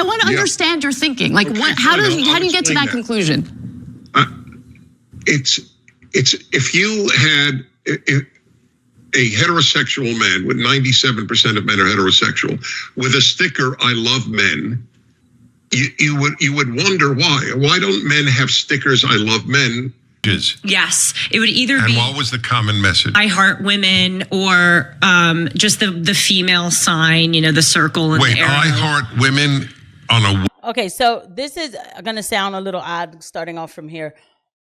I want to understand your thinking. Like, okay, how do you get to that conclusion? It's if you had a heterosexual man, with 97% of men are heterosexual, with a sticker "I love men," you would wonder why. Why don't men have stickers "I love men"? Yes, it would either be. And what was the common message? I heart women, or just the female sign, the circle and the arrow. I heart women on a. Okay, so this is going to sound a little odd starting off from here.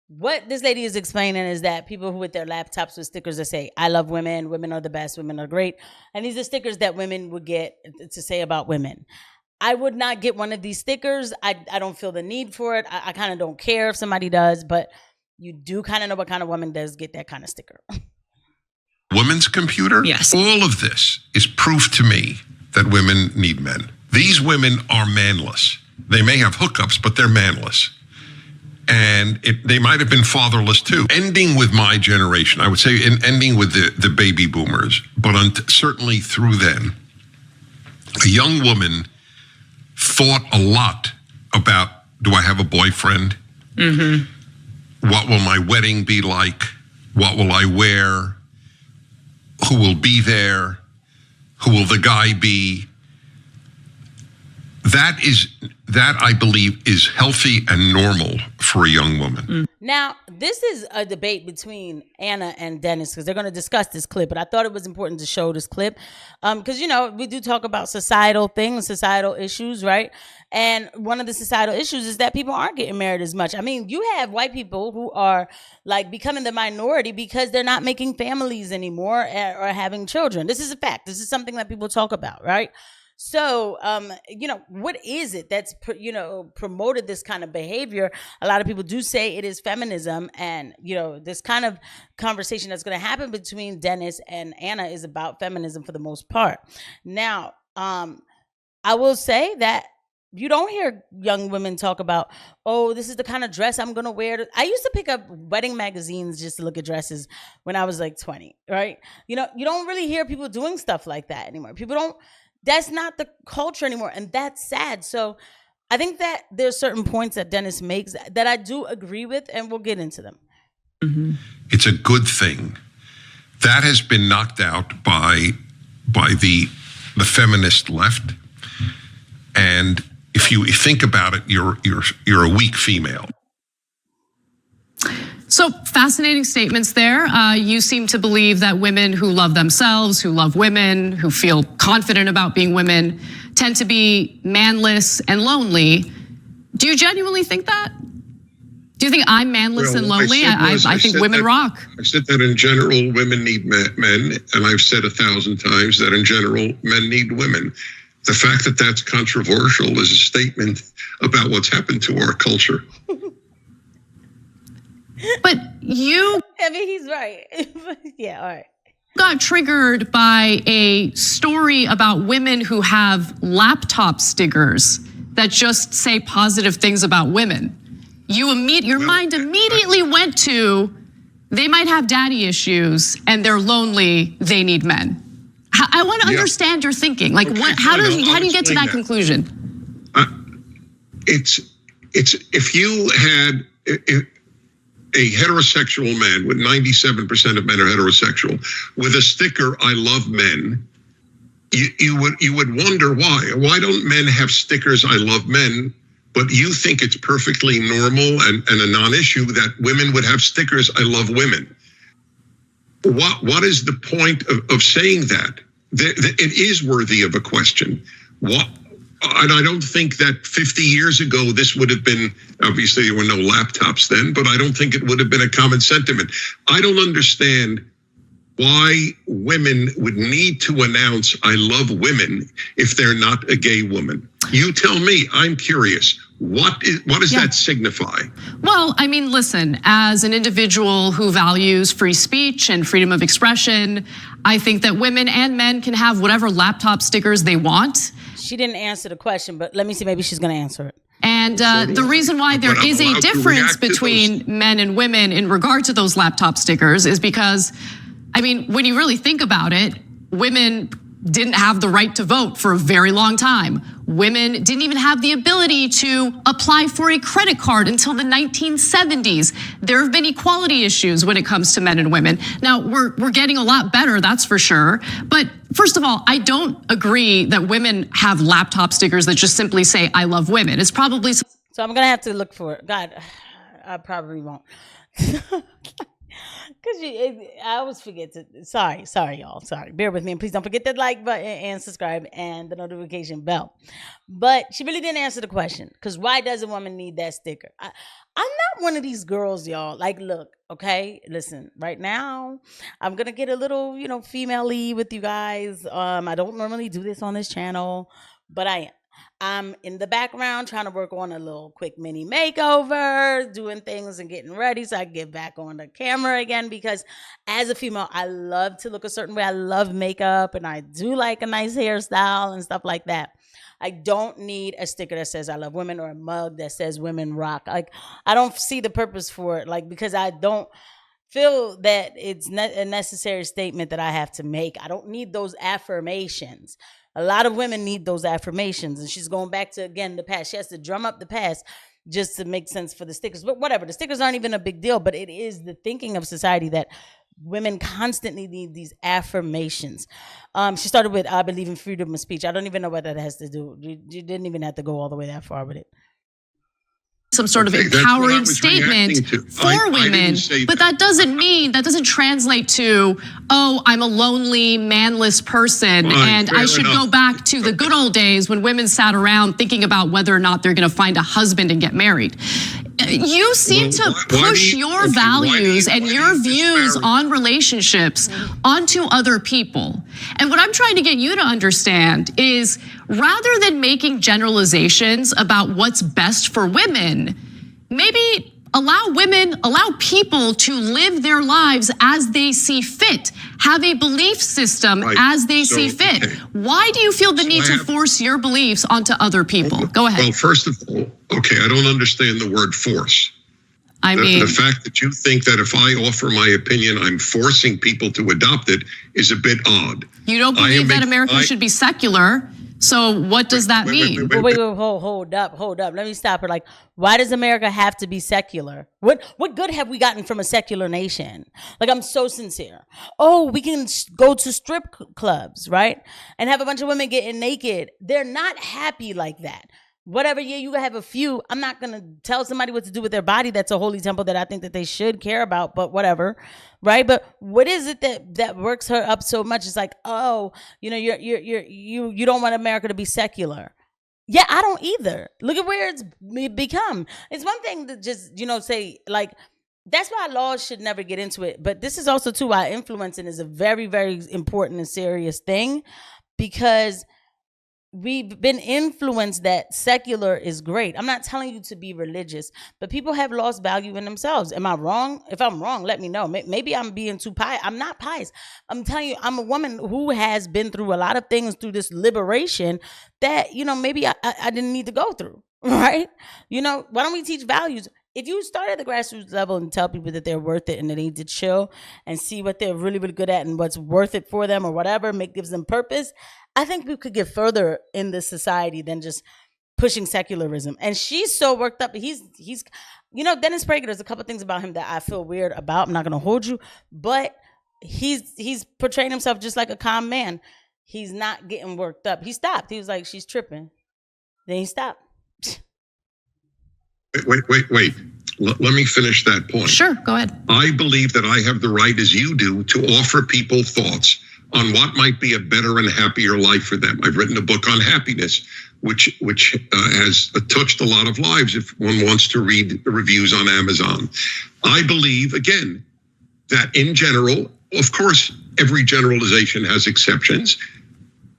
What this lady is explaining is that people who with their laptops with stickers that say, "I love women, women are the best, women are great." And these are stickers that women would get to say about women. I would not get one of these stickers. I don't feel the need for it. I kind of don't care if somebody does, but you do kind of know what kind of woman does get that kind of sticker. Women's computer? Yes. All of this is proof to me that women need men. These women are manless. They may have hookups, but they're manless. And they might have been fatherless too. Ending with my generation, I would say, ending with the baby boomers, but certainly through then, a young woman thought a lot about, do I have a boyfriend? Mm-hmm. What will my wedding be like? What will I wear? Who will be there? Who will the guy be? That I believe is healthy and normal for a young woman. Now, this is a debate between Ana and Dennis because they're going to discuss this clip, but I thought it was important to show this clip because, we do talk about societal things, societal issues, right? And one of the societal issues is that people aren't getting married as much. I mean, you have white people who are like becoming the minority because they're not making families anymore or having children. This is a fact. This is something that people talk about, right? So, what is it that's, promoted this kind of behavior? A lot of people do say it is feminism. And, this kind of conversation that's going to happen between Dennis and Ana is about feminism for the most part. Now, I will say that you don't hear young women talk about, oh, this is the kind of dress I'm going to wear. I used to pick up wedding magazines just to look at dresses when I was like 20, right? You don't really hear people doing stuff like that anymore. That's not the culture anymore. And that's sad. So I think that there's certain points that Dennis makes that I do agree with, and we'll get into them. Mm-hmm. It's a good thing. That has been knocked out by the feminist left. And if you think about it, you're a weak female. So fascinating statements there. You seem to believe that women who love themselves, who love women, who feel confident about being women, tend to be manless and lonely. Do you genuinely think that? Do you think I'm manless and lonely? I think women rock. I said that in general, women need men, and I've said 1,000 times that in general, men need women. The fact that that's controversial is a statement about what's happened to our culture. But you... I mean, he's right. Yeah, all right. Got triggered by a story about women who have laptop stickers that just say positive things about women. Your mind immediately went to, they might have daddy issues and they're lonely, they need men. I want to understand your thinking. Like, okay, how do you get to that conclusion? It's if you had a heterosexual man, with 97% of men are heterosexual, with a sticker "I love men," you would wonder why. Why don't men have stickers "I love men"? But you think it's perfectly normal and a non-issue that women would have stickers "I love women." What is the point of saying that? It is worthy of a question. And I don't think that 50 years ago, this would have been, obviously there were no laptops then, but I don't think it would have been a common sentiment. I don't understand why women would need to announce "I love women" if they're not a gay woman. You tell me, I'm curious. What does that signify? Well, I mean, listen, as an individual who values free speech and freedom of expression, I think that women and men can have whatever laptop stickers they want. She didn't answer the question, but let me see, maybe she's going to answer it. And the reason why there is a difference between men and women in regard to those laptop stickers is because, I mean, when you really think about it, women didn't have the right to vote for a very long time. Women didn't even have the ability to apply for a credit card until the 1970s. There have been equality issues when it comes to men and women. Now, we're getting a lot better, that's for sure. But first of all, I don't agree that women have laptop stickers that just simply say, I love women. It's probably... So I'm going to have to look for it. God, I probably won't. Because I always forget to, sorry, y'all. Sorry. Bear with me. And please don't forget that like button and subscribe and the notification bell. But she really didn't answer the question. Because why does a woman need that sticker? I'm not one of these girls, y'all. Like, look, okay, listen, right now, I'm going to get a little, female-y with you guys. I don't normally do this on this channel, but I am. I'm in the background trying to work on a little quick mini makeover, doing things and getting ready so I can get back on the camera again, because as a female, I love to look a certain way. I love makeup and I do like a nice hairstyle and stuff like that. I don't need a sticker that says I love women or a mug that says women rock. Like, I don't see the purpose for it, like, because I don't feel that it's a necessary statement that I have to make. I don't need those affirmations. A lot of women need those affirmations, and she's going back to, again, the past. She has to drum up the past just to make sense for the stickers. But whatever, the stickers aren't even a big deal, but it is the thinking of society that women constantly need these affirmations. She started with, I believe in freedom of speech. I don't even know what that has to do. You didn't even have to go all the way that far with it. Some sort of empowering statement for women, but that doesn't translate to, oh, I'm a lonely, manless person, and I should go back to the good old days when women sat around thinking about whether or not they're going to find a husband and get married. You seem to push your values and your views on relationships onto other people. And what I'm trying to get you to understand is, rather than making generalizations about what's best for women, maybe allow people to live their lives as they see fit, have a belief system as they see fit. Why do you feel the need to force your beliefs onto other people? Go ahead. Well, first of all, okay, I don't understand the word force. I mean, the fact that you think that if I offer my opinion, I'm forcing people to adopt it is a bit odd. You don't believe that America should be secular. So what does that mean? Wait, hold up. Let me stop her. Like, why does America have to be secular? What good have we gotten from a secular nation? Like, I'm so sincere. Oh, we can go to strip clubs, right? And have a bunch of women getting naked. They're not happy like that. Whatever, yeah, you have a few. I'm not going to tell somebody what to do with their body. That's a holy temple that I think that they should care about, but whatever, right? But what is it that works her up so much? It's like, oh, you don't want America to be secular. Yeah, I don't either. Look at where it's become. It's one thing to just, say, like, that's why laws should never get into it. But this is also, too, why influencing is a very, very important and serious thing, because we've been influenced that secular is great. I'm not telling you to be religious, but people have lost value in themselves. Am I wrong? If I'm wrong, let me know. Maybe I'm being too pious. I'm not pious. I'm telling you, I'm a woman who has been through a lot of things through this liberation that, maybe I didn't need to go through, right? Why don't we teach values? If you start at the grassroots level and tell people that they're worth it and they need to chill and see what they're really, really good at and what's worth it for them or whatever, gives them purpose, I think we could get further in this society than just pushing secularism. And she's so worked up. He's Dennis Prager, there's a couple things about him that I feel weird about. I'm not going to hold you, but he's portraying himself just like a calm man. He's not getting worked up. He stopped. He was like, she's tripping. Then he stopped. Wait. Let me finish that point. Sure, go ahead. I believe that I have the right, as you do, to offer people thoughts on what might be a better and happier life for them. I've written a book on happiness, which has touched a lot of lives if one wants to read the reviews on Amazon. I believe, again, that in general, of course, every generalization has exceptions.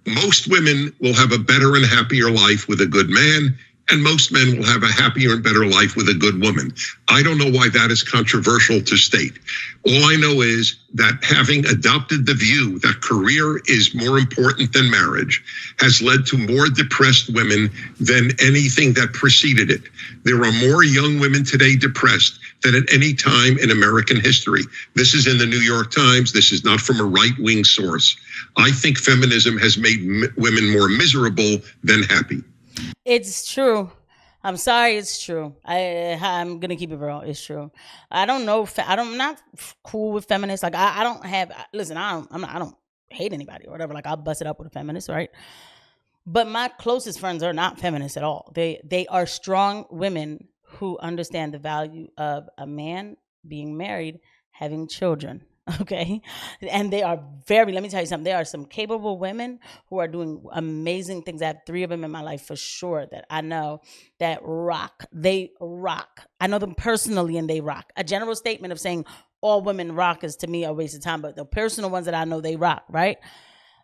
Most women will have a better and happier life with a good man, and most men will have a happier and better life with a good woman. I don't know why that is controversial to state. All I know is that having adopted the view that career is more important than marriage has led to more depressed women than anything that preceded it. There are more young women today depressed than at any time in American history. This is in the New York Times. This is not from a right-wing source. I think feminism has made women more miserable than happy. It's true. I'm sorry, it's true. I'm gonna keep it real. It's true. I don't know. I'm not cool with feminists. Like I don't have. Listen, I don't hate anybody or whatever. Like I'll bust it up with a feminist, right? But my closest friends are not feminists at all. They are strong women who understand the value of a man being married, having children. Okay. And they are let me tell you something. There are some capable women who are doing amazing things. I have 3 of them in my life for sure that I know that rock. They rock. I know them personally and they rock. A general statement of saying all women rock is to me a waste of time, but the personal ones that I know, they rock, right?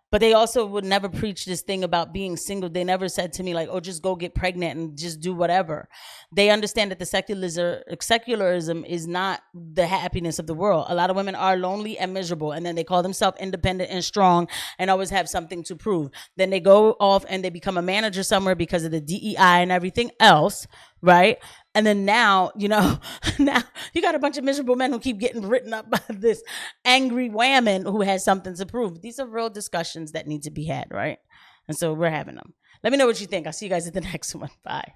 But they also would never preach this thing about being single. They never said to me like, oh, just go get pregnant and just do whatever. They understand that the secularism is not the happiness of the world. A lot of women are lonely and miserable, and then they call themselves independent and strong and always have something to prove. Then they go off and they become a manager somewhere because of the DEI and everything else, right? And then now, now you got a bunch of miserable men who keep getting written up by this angry whammon who has something to prove. These are real discussions that need to be had, right? And so we're having them. Let me know what you think. I'll see you guys at the next one. Bye.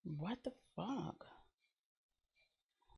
What the fuck?